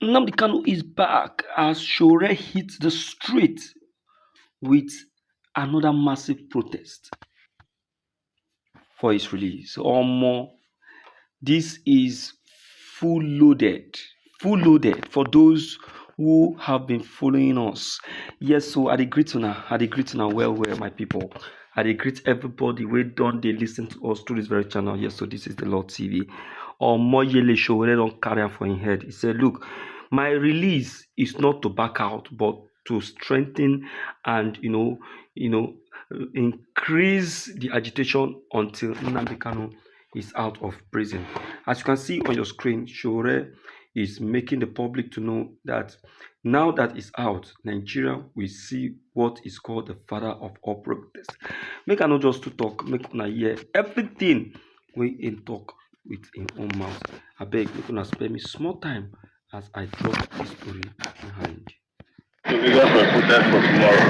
Nnamdi Kanu is back as Sowore hits the street with another massive protest for his release. This is full loaded for those who have been following us. Yes, so I dey greet una well, my people. I dey greet everybody wey don dey listen to us through this very channel. Yes, so this is the Lord TV. Omoyele Sowore don carry am for him head. He said, look, my release is not to back out, but to strengthen and increase the agitation until Nnamdi Kanu is out of prison. As you can see on your screen, Sowore is making the public to know that now that he's out, Nigeria will see what is called the father of all protests. Make I not just to talk, make una hear everything we in talk with in own mouth. I beg you gonna spare me small time as I drop this story behind. So we got for protest for tomorrow.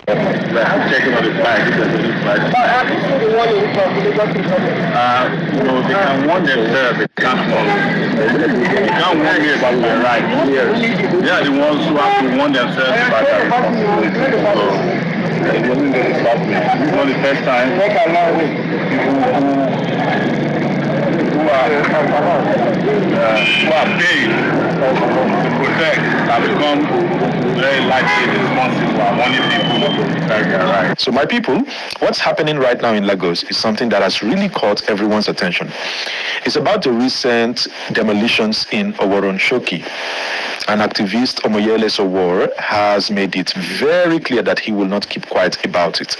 I'm checking on the flag. They can warn themselves. They can't warn me about my rights. They are the ones who have to warn themselves about their responsibility. So it wasn't going to stop me. It's not the first time who are paid to protect have become very likely responsible and warning people to protect their rights. So my people, what's happening right now in Lagos is something that has really caught everyone's attention. It's about the recent demolitions in Shoki. An activist, Omoyele Sowore, has made it very clear that he will not keep quiet about it.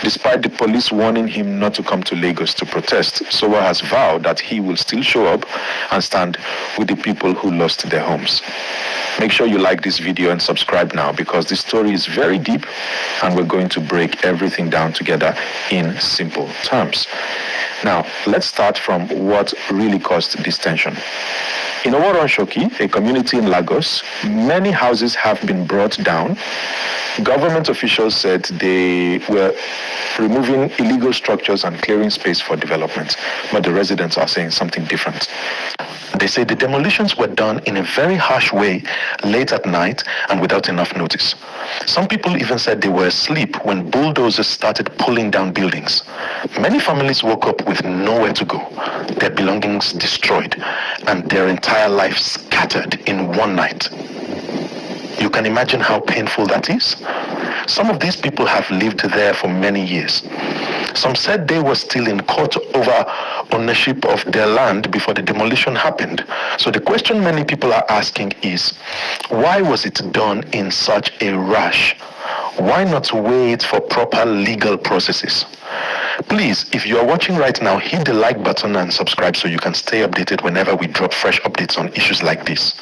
Despite the police warning him not to come to Lagos to protest, Sowore has vowed that he will still show up and stand with the people who lost their homes. Make sure you like this video and subscribe now, because this story is very deep and we're going to break everything down together in simple terms. Now, let's start from what really caused this tension. In Shoki, a community in Lagos, many houses have been brought down. Government officials said they were removing illegal structures and clearing space for development, but the residents are saying something different. They say the demolitions were done in a very harsh way, late at night and without enough notice. Some people even said they were asleep when bulldozers started pulling down buildings. Many families woke up with nowhere to go, their belongings destroyed, and their entire life scattered in one night. You can imagine how painful that is. Some of these people have lived there for many years. Some said they were still in court over ownership of their land before the demolition happened. So the question many people are asking is, why was it done in such a rush? Why not wait for proper legal processes? Please, if you are watching right now, hit the like button and subscribe so you can stay updated whenever we drop fresh updates on issues like this.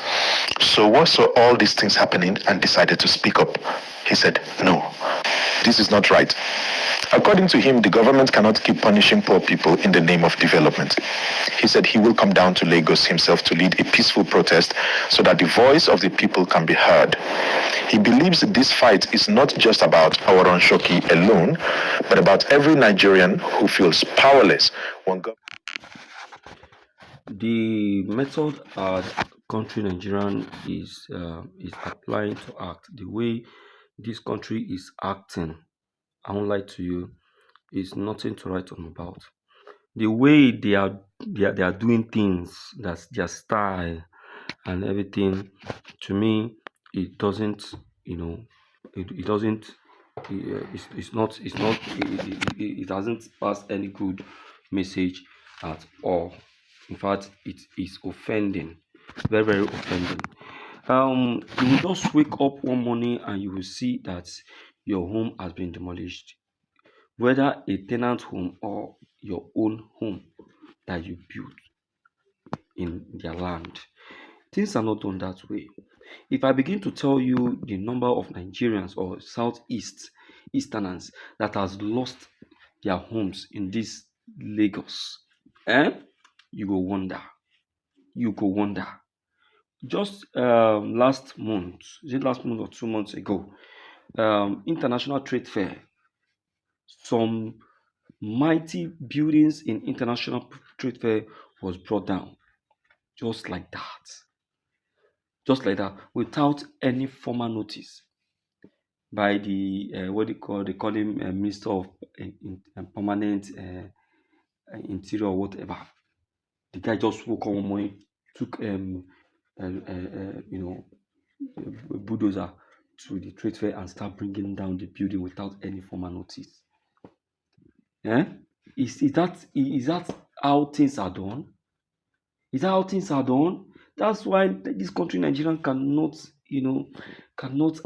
So what saw all these things happening and decided to speak up? He said, no, this is not right. According to him, the government cannot keep punishing poor people in the name of development. He said he will come down to Lagos himself to lead a peaceful protest so that the voice of the people can be heard. He believes this fight is not just about Shoki alone, but about every Nigerian who feels powerless when The method our country Nigerian is applying to act, the way this country is acting, I won't lie to you, is nothing to write home about. The way they are doing things, that's their style and everything. To me, it doesn't, it doesn't. It hasn't passed any good message at all. In fact, it is offending, very, very offending. You will just wake up one morning and you will see that your home has been demolished, whether a tenant home or your own home that you built in their land. Things are not done that way. If I begin to tell you the number of Nigerians or Easterners that has lost their homes in this Lagos, you go wonder. You go wonder. Just last month, is it last month or 2 months ago, international trade fair, some mighty buildings in international trade fair was brought down just like that, without any formal notice by the what they call him Minister of Permanent Interior or whatever. The guy just woke up one morning, took you know, a bulldozer to the trade fair and start bringing down the building without any formal notice. Eh? Is that how things are done? Is that how things are done? That's why this country, Nigeria, cannot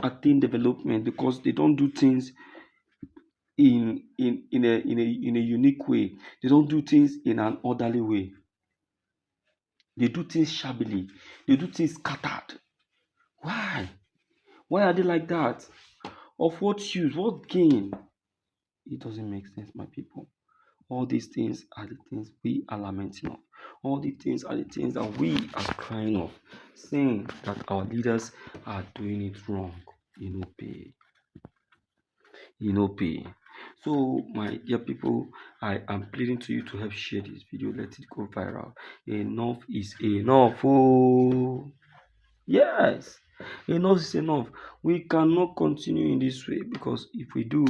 attain development, because they don't do things in a unique way. They don't do things in an orderly way. They do things shabbily. They do things scattered. Why? Why are they like that? Of what use? What gain? It doesn't make sense, my people. All these things are the things we are lamenting of. All these things are the things that we are crying of, saying that our leaders are doing it wrong. Pay. Pay. So, my dear people, I am pleading to you to help share this video. Let it go viral. Enough is enough. Oh, yes. Enough is enough. We cannot continue in this way, because if we do,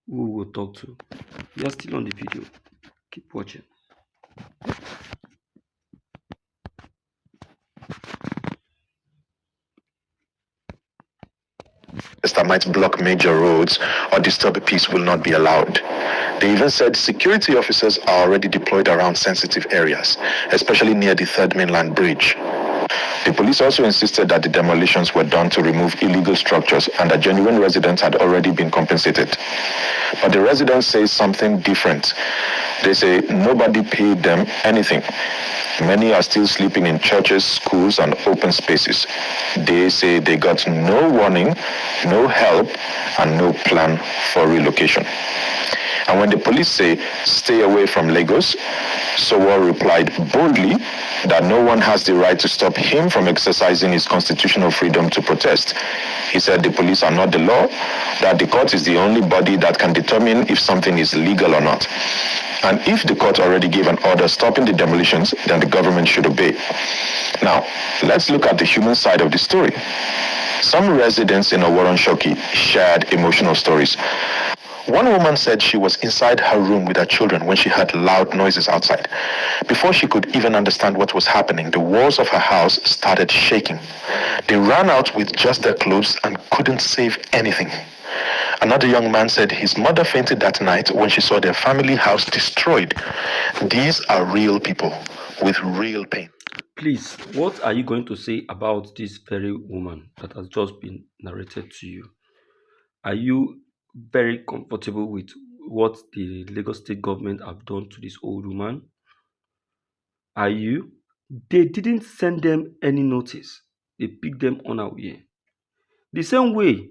who will talk to? You are still on the video. Keep watching. That might block major roads or disturb peace will not be allowed. They even said security officers are already deployed around sensitive areas, especially near the Third Mainland Bridge. The police also insisted that the demolitions were done to remove illegal structures and that genuine residents had already been compensated. But the residents say something different. They say nobody paid them anything. Many are still sleeping in churches, schools, and open spaces. They say they got no warning, no help, and no plan for relocation. And when the police say, stay away from Lagos, Sowore replied boldly that no one has the right to stop him from exercising his constitutional freedom to protest. He said the police are not the law, that the court is the only body that can determine if something is legal or not. And if the court already gave an order stopping the demolitions, then the government should obey. Now, let's look at the human side of the story. Some residents in Oworonshoki shared emotional stories. One woman said she was inside her room with her children when she heard loud noises outside. Before she could even understand what was happening, the walls of her house started shaking. They ran out with just their clothes and couldn't save anything. Another young man said his mother fainted that night when she saw their family house destroyed. These are real people with real pain. Please, what are you going to say about this very woman that has just been narrated to you? Are you very comfortable with what the Lagos State government have done to this old woman? Are you? They didn't send them any notice. They picked them unaware. The same way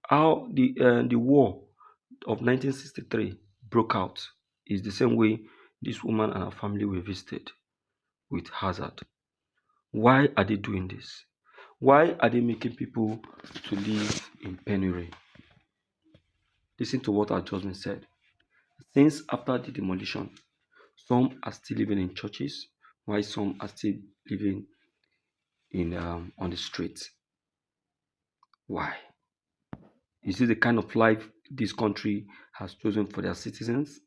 how the war of 1963 broke out is the same way this woman and her family were visited with hazard. Why are they doing this? Why are they making people to live in penury? Listen to what our judgment said. Since after the demolition, some are still living in churches, while some are still living in on the streets. Why? Is this the kind of life this country has chosen for their citizens?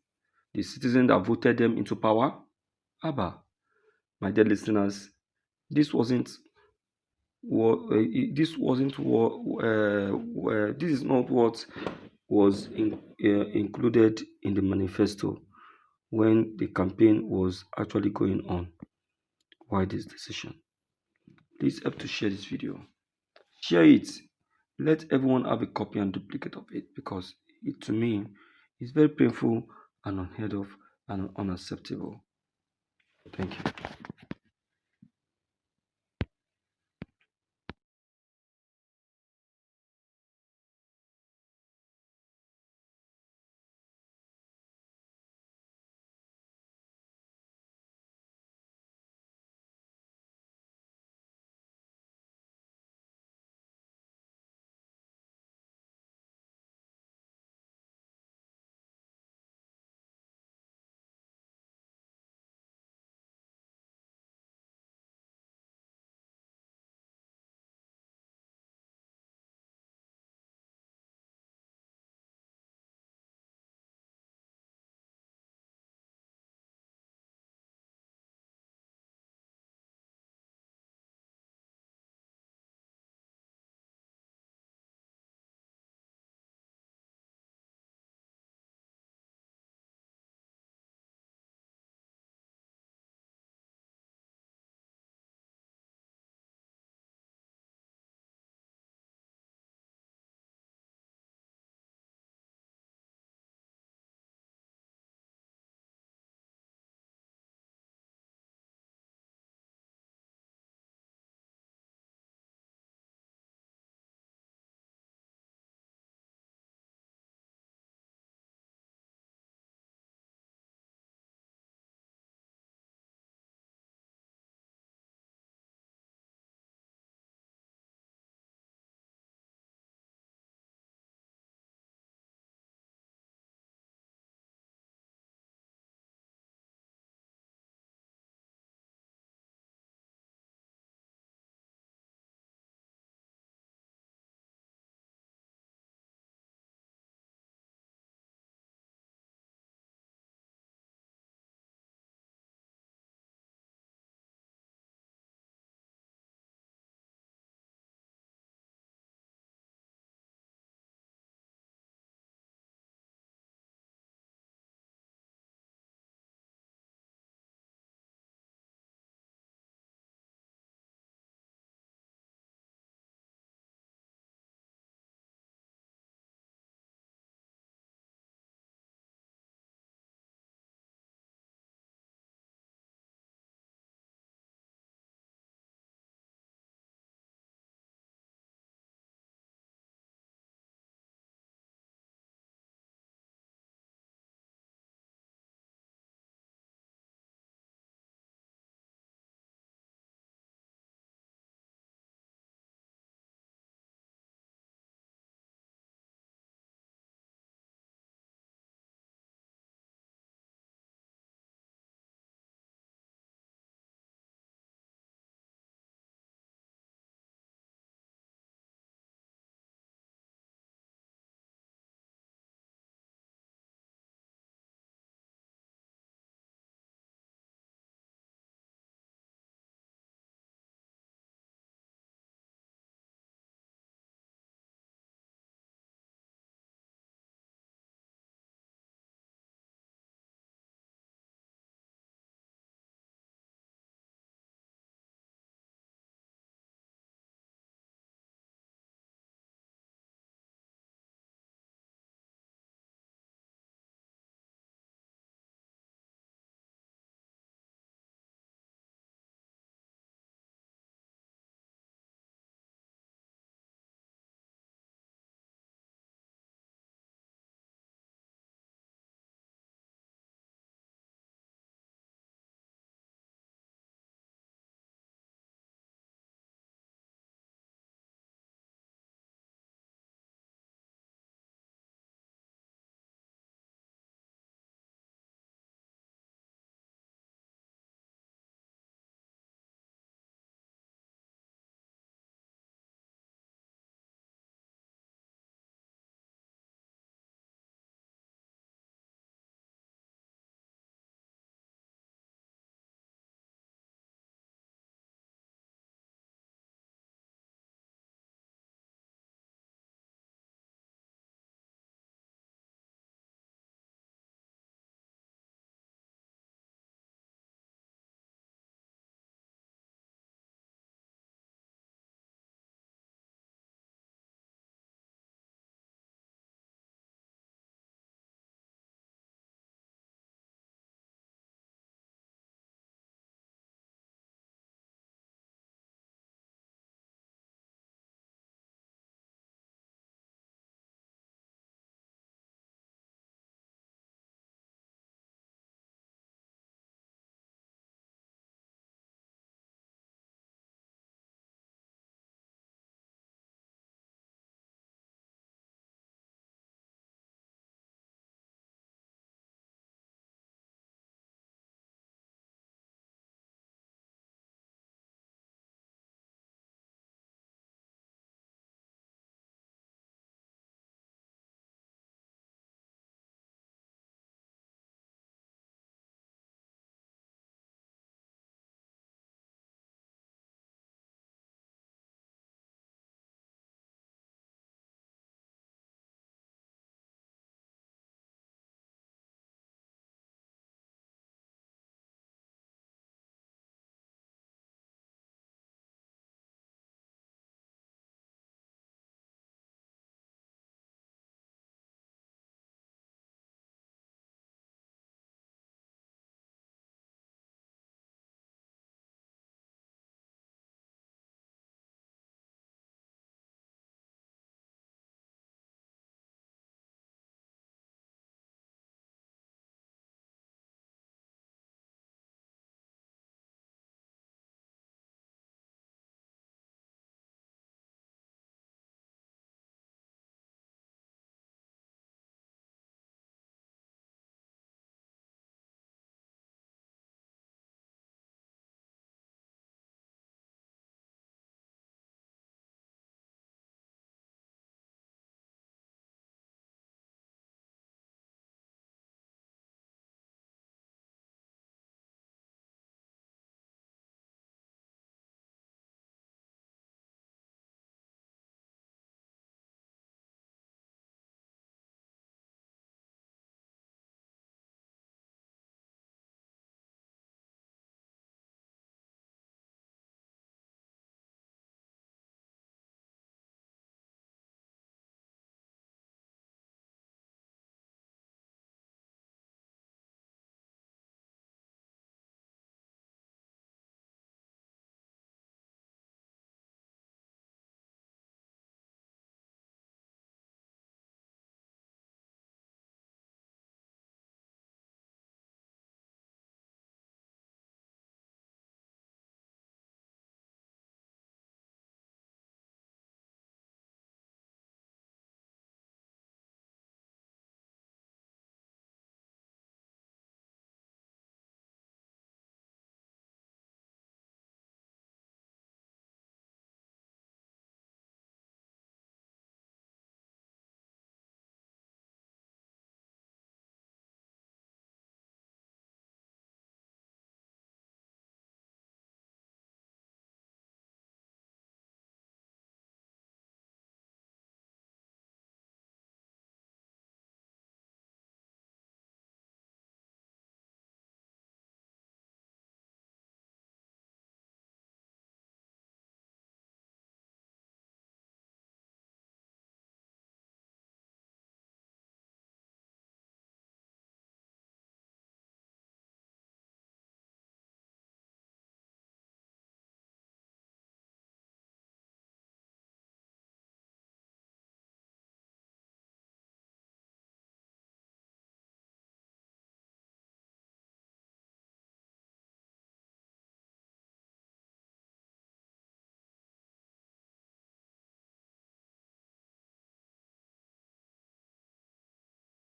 The citizens that voted them into power? Abba, my dear listeners, this wasn't what this wasn't what this is not what was included in the manifesto when the campaign was actually going on. Why this decision? Please help to share this video. Share it. Let everyone have a copy and duplicate of it, because it, to me, is very painful and unheard of and unacceptable. Thank you.